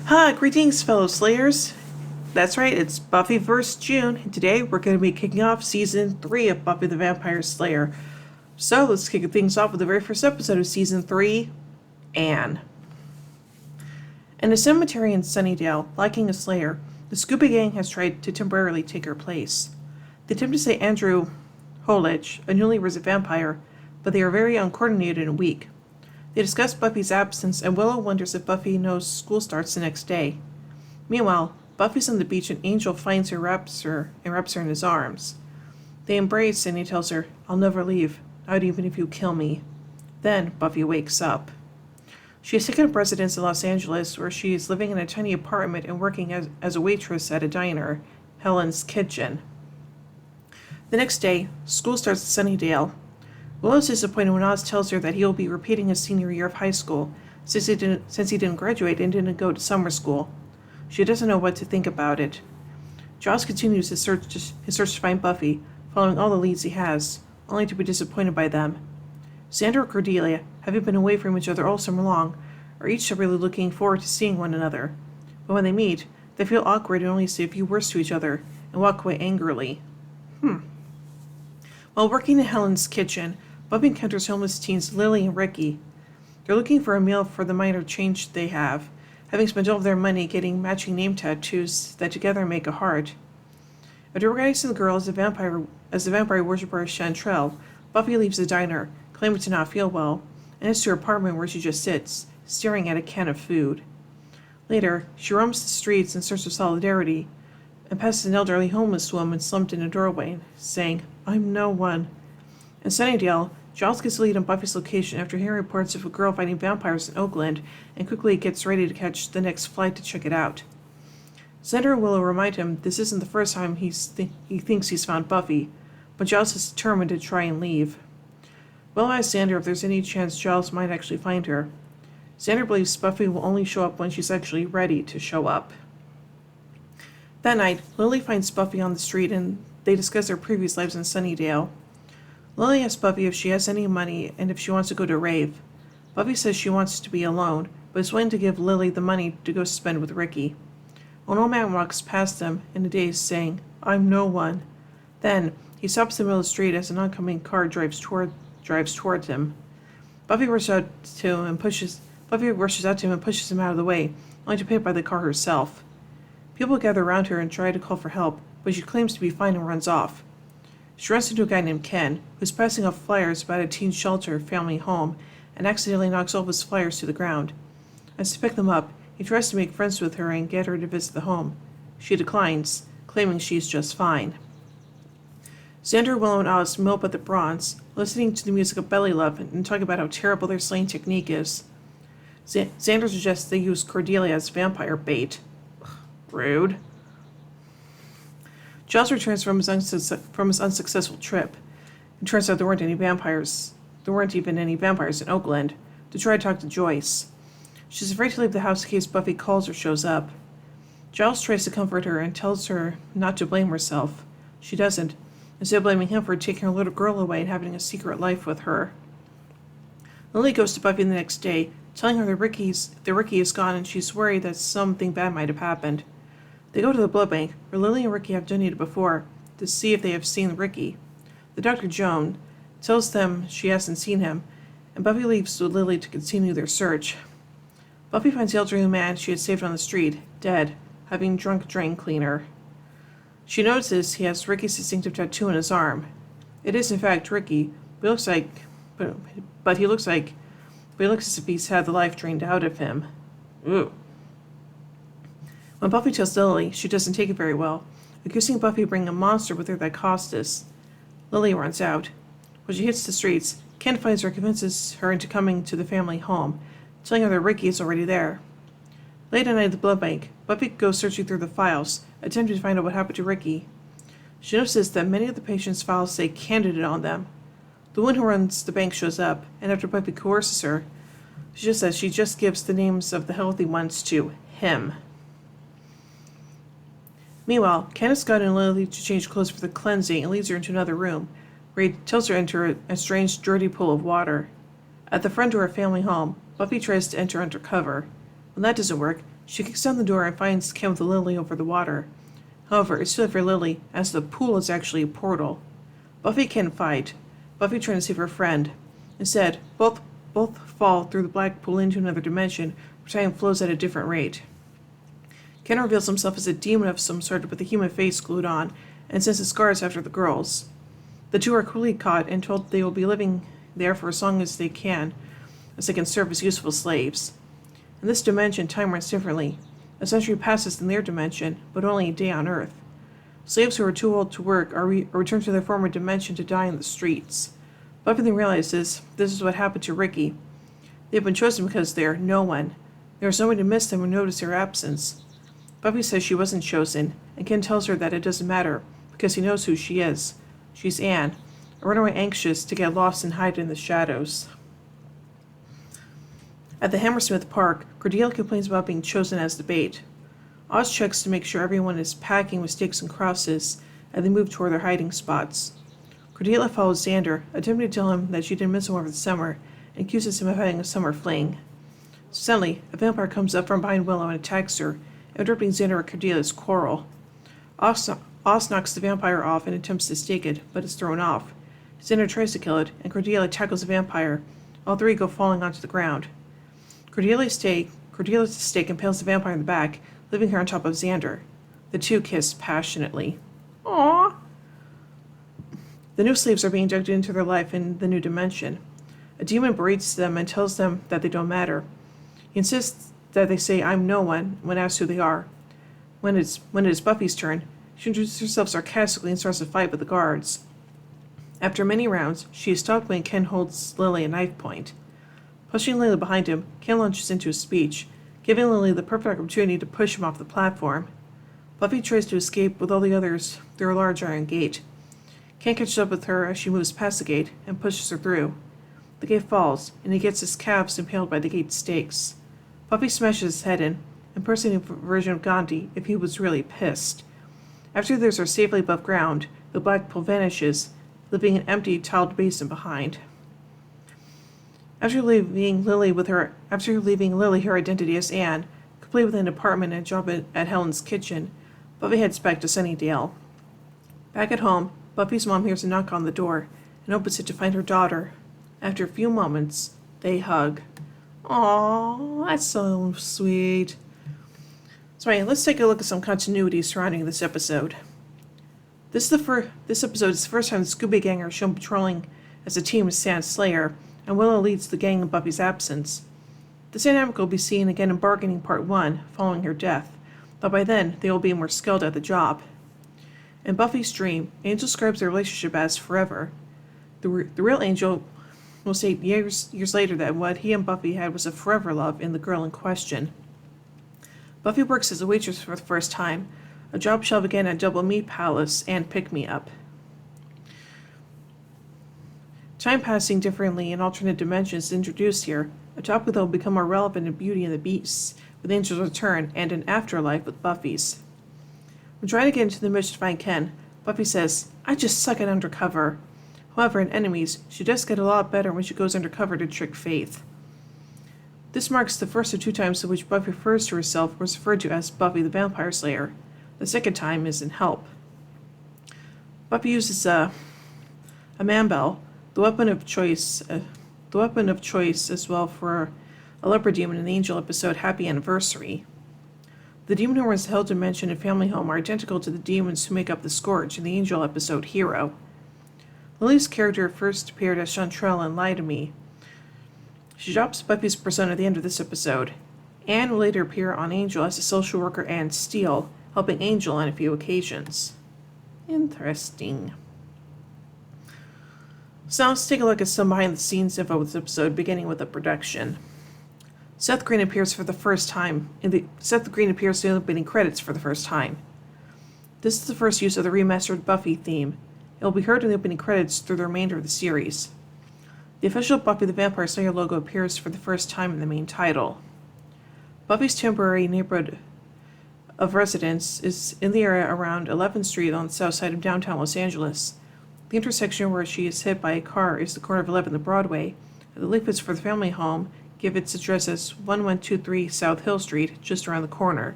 Greetings, fellow Slayers. That's right, it's Buffyverse June, and today we're going to be kicking off Season 3 of Buffy the Vampire Slayer. So, let's kick things off with the very first episode of Season 3, Anne. In a cemetery in Sunnydale, lacking a Slayer, the Scooby Gang has tried to temporarily take her place. They attempt to say Andrew Holich, a newly risen vampire, but they are very uncoordinated and weak. They discuss Buffy's absence, and Willow wonders if Buffy knows school starts the next day. Meanwhile, Buffy's on the beach and Angel finds her and wraps her in his arms. They embrace and he tells her, "I'll never leave, not even if you kill me." Then Buffy wakes up. She has taken up residence in Los Angeles, where she is living in a tiny apartment and working as a waitress at a diner, Helen's Kitchen. The next day, school starts at Sunnydale. Willow's disappointed when Oz tells her that he will be repeating his senior year of high school, since he didn't graduate and didn't go to summer school. She doesn't know what to think about it. Giles continues his search to find Buffy, following all the leads he has, only to be disappointed by them. Xander and Cordelia, having been away from each other all summer long, are each really looking forward to seeing one another. But when they meet, they feel awkward and only say a few words to each other, and walk away angrily. While working in Helen's Kitchen, Buffy encounters homeless teens Lily and Ricky. They're looking for a meal for the minor change they have, having spent all of their money getting matching name tattoos that together make a heart. After recognizing the girl as the vampire worshiper Chantrell, Buffy leaves the diner, claiming to not feel well, and heads to her apartment where she just sits, staring at a can of food. Later, she roams the streets in search of solidarity, and passes an elderly homeless woman slumped in a doorway, saying, "I'm no one." In Sunnydale, Giles gets a lead on Buffy's location after hearing reports of a girl fighting vampires in Oakland, and quickly gets ready to catch the next flight to check it out. Xander and Willow remind him this isn't the first time he thinks he's found Buffy, but Giles is determined to try and leave. Willow asks Xander if there's any chance Giles might actually find her. Xander believes Buffy will only show up when she's actually ready to show up. That night, Lily finds Buffy on the street and they discuss their previous lives in Sunnydale. Lily asks Buffy if she has any money and if she wants to go to a rave. Buffy says she wants to be alone, but is willing to give Lily the money to go spend with Ricky. An old man walks past them in a daze, saying, "I'm no one." Then, he stops in the middle of the street as an oncoming car drives toward him. Buffy rushes out to him and pushes him out of the way, only to be hit by the car herself. People gather around her and try to call for help, but she claims to be fine and runs off. She runs into a guy named Ken, who's passing off flyers about a teen shelter family home, and accidentally knocks all of his flyers to the ground. As to pick them up, he tries to make friends with her and get her to visit the home. She declines, claiming she's just fine. Xander, Willow, and Oz mill up at the Bronze, listening to the music of Belly Love and talking about how terrible their slaying technique is. Xander suggests they use Cordelia as vampire bait. Rude. Giles returns from his unsuccessful trip. It turns out there weren't even any vampires in Oakland, to try to talk to Joyce. She's afraid to leave the house in case Buffy calls or shows up. Giles tries to comfort her and tells her not to blame herself. She doesn't, instead of blaming him for taking her little girl away and having a secret life with her. Lily goes to Buffy the next day, telling her that Ricky is gone and she's worried that something bad might have happened. They go to the blood bank, where Lily and Ricky have donated before, to see if they have seen Ricky. The Dr. Joan tells them she hasn't seen him, and Buffy leaves with Lily to continue their search. Buffy finds the elderly man she had saved on the street, dead, having drunk a drain cleaner. She notices he has Ricky's distinctive tattoo on his arm. It is in fact Ricky, but he looks as if he's had the life drained out of him. Ooh. When Buffy tells Lily, she doesn't take it very well, accusing Buffy of bringing a monster with her that cost us. Lily runs out. When she hits the streets, Ken finds her and convinces her into coming to the family home, telling her that Ricky is already there. Late at night at the blood bank, Buffy goes searching through the files, attempting to find out what happened to Ricky. She notices that many of the patients' files say candidate on them. The one who runs the bank shows up, and after Buffy coerces her, she just gives the names of the healthy ones to him. Meanwhile, Ken has gotten Lily to change clothes for the cleansing and leads her into another room, where he tells her to enter a strange, dirty pool of water. At the front door of family home, Buffy tries to enter undercover. When that doesn't work, She kicks down the door and finds Ken with a lily over the water. However, it's too late for Lily, as the pool is actually a portal. Buffy can't fight. Buffy trying to save her friend. Instead, both fall through the black pool into another dimension, where time flows at a different rate. Ken reveals himself as a demon of some sort with a human face glued on, and sends his scars after the girls. The two are quickly caught and told they will be living there for as long as they can serve as useful slaves. In this dimension, time runs differently. A century passes in their dimension, but only a day on Earth. Slaves who are too old to work are returned to their former dimension to die in the streets. Buffy then realizes this is what happened to Ricky. They've been chosen because they're no one. There is no one to miss them or notice their absence. Buffy says she wasn't chosen, and Ken tells her that it doesn't matter, because he knows who she is. She's Anne, a runaway anxious to get lost and hide in the shadows. At the Hammersmith Park, Cordelia complains about being chosen as the bait. Oz checks to make sure everyone is packing with stakes and crosses, and they move toward their hiding spots. Cordelia follows Xander, attempting to tell him that she didn't miss him over the summer, and accuses him of having a summer fling. Suddenly, a vampire comes up from behind Willow and attacks her, interrupting Xander and Cordelia's quarrel. Oz knocks the vampire off and attempts to stake it, but is thrown off. Xander tries to kill it, and Cordelia tackles the vampire. All three go falling onto the ground. Cordelia's stake impales the vampire in the back, leaving her on top of Xander. The two kiss passionately. Aww. The new slaves are being inducted into their life in the new dimension. A demon berates them and tells them that they don't matter. He insists that they say, "I'm no one," when asked who they are. When it is Buffy's turn, she introduces herself sarcastically and starts a fight with the guards. After many rounds, she is stopped when Ken holds Lily at knife point. Pushing Lily behind him, Ken launches into a speech, giving Lily the perfect opportunity to push him off the platform. Buffy tries to escape with all the others through a large iron gate. Ken catches up with her as she moves past the gate and pushes her through. The gate falls, and he gets his calves impaled by the gate stakes. Buffy smashes his head in, impersonating a version of Gandhi if he was really pissed. After the others are safely above ground, the black pool vanishes, leaving an empty tiled basin behind. After leaving Lily her identity as Anne, complete with an apartment and a job at Helen's kitchen, Buffy heads back to Sunnydale. Back at home, Buffy's mom hears a knock on the door and opens it to find her daughter. After a few moments, they hug. Aww, that's so sweet. So let's take a look at some continuity surrounding this episode. This episode is the first time the Scooby Gang are shown patrolling as a team as Sand Slayer, and Willow leads the gang in Buffy's absence. This dynamic will be seen again in Bargaining Part 1, following her death, but by then they will be more skilled at the job. In Buffy's dream, Angel describes their relationship as forever. The real Angel will state years later that what he and Buffy had was a forever love in the girl in question. Buffy works as a waitress for the first time, a job she'll begin at Double Meat Palace and Pick Me Up. Time passing differently in alternate dimensions is introduced here, a topic that will become more relevant in Beauty and the Beast, with Angel's return, and in Afterlife with Buffy's. When trying to get into the mission to find Ken, Buffy says, "I just suck at undercover." However, in Enemies, she does get a lot better when she goes undercover to trick Faith. This marks the first of two times in which Buffy refers to herself or is referred to as Buffy the Vampire Slayer. The second time is in Help. Buffy uses a man-bell, the weapon of choice as well for a leopard demon in the Angel episode Happy Anniversary. The demon who runs the Hell Dimension and Family Home are identical to the demons who make up the Scourge in the Angel episode Hero. Lily's character first appeared as Chantrell in Lie to Me. She drops Buffy's persona at the end of this episode. Anne will later appear on Angel as a social worker Anne Steele, helping Angel on a few occasions. Interesting. So now let's take a look at some behind-the-scenes info with this episode, beginning with the production. Seth Green appears in the opening credits for the first time. This is the first use of the remastered Buffy theme. It will be heard in the opening credits through the remainder of the series. The official Buffy the Vampire Slayer logo appears for the first time in the main title. Buffy's temporary neighborhood of residence is in the area around 11th Street on the south side of downtown Los Angeles. The intersection where she is hit by a car is the corner of 11th and Broadway, and the leaflets for the family home give its address as 1123 South Hill Street, just around the corner.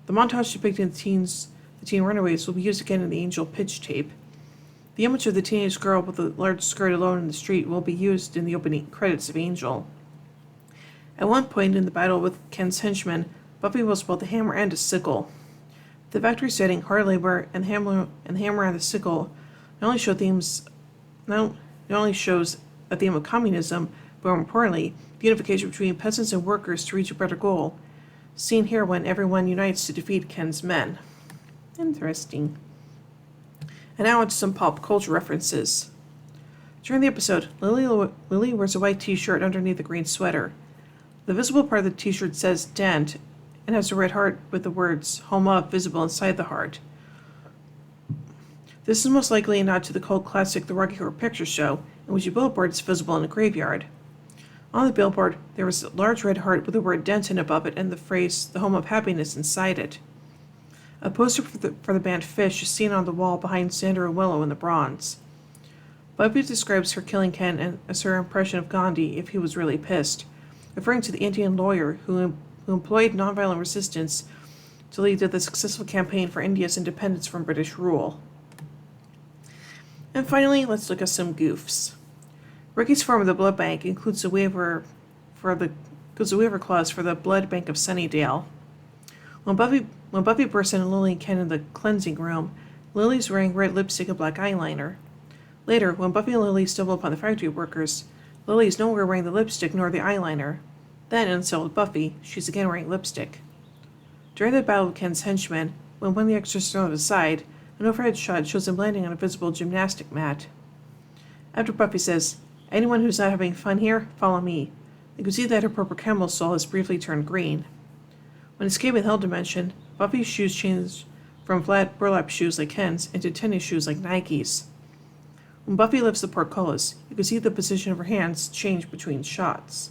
The montage depicting the teen runaways will be used again in the Angel pitch tape. The image of the teenage girl with a large skirt alone in the street will be used in the opening credits of Angel. At one point in the battle with Ken's henchmen, Buffy will wield a hammer and a sickle. The factory setting, hard labor, and the hammer and the sickle not only shows a theme of communism, but more importantly, the unification between peasants and workers to reach a better goal, seen here when everyone unites to defeat Ken's men. Interesting. And now into some pop culture references. During the episode, Lily wears a white t-shirt underneath a green sweater. The visible part of the t-shirt says Dent and has a red heart with the words Home Of visible inside the heart. This is most likely a nod to the cult classic The Rocky Horror Picture Show, in which a billboard is visible in a graveyard. On the billboard, there was a large red heart with the word Denton above it and the phrase The Home of Happiness inside it. A poster for the band Fish is seen on the wall behind Xander and Willow in the bronze. Buffy describes her killing Ken as her impression of Gandhi if he was really pissed, referring to the Indian lawyer who employed nonviolent resistance to lead to the successful campaign for India's independence from British rule. And finally, let's look at some goofs. Ricky's form of the blood bank includes a waiver clause for the blood bank of Sunnydale. When Buffy bursts in Lily and Ken in the cleansing room, Lily's wearing red lipstick and black eyeliner. Later, when Buffy and Lily stumble upon the factory workers, Lily is no longer wearing the lipstick nor the eyeliner. Then, in cell with Buffy, she's again wearing lipstick. During the battle with Ken's henchmen, when one of the extras is thrown aside, an overhead shot shows him landing on a visible gymnastic mat. After Buffy says, "Anyone who's not having fun here, follow me," you can see that her purple camel soul has briefly turned green. When escaping Hell Dimension, Buffy's shoes change from flat burlap shoes like Ken's into tennis shoes like Nike's. When Buffy lifts the portcullis, you can see the position of her hands change between shots.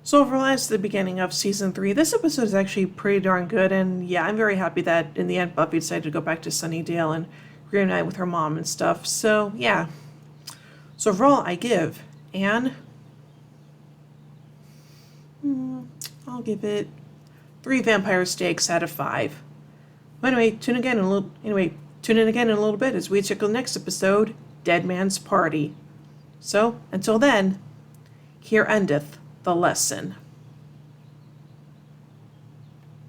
So overall, as the beginning of Season 3, this episode is actually pretty darn good, and yeah, I'm very happy that in the end Buffy decided to go back to Sunnydale and reunite with her mom and stuff, so yeah. So overall, I give Anne, I'll give it 3 vampire steaks out of 5. Anyway, tune in again in a little bit as we check the next episode, Dead Man's Party. So, until then, here endeth the lesson.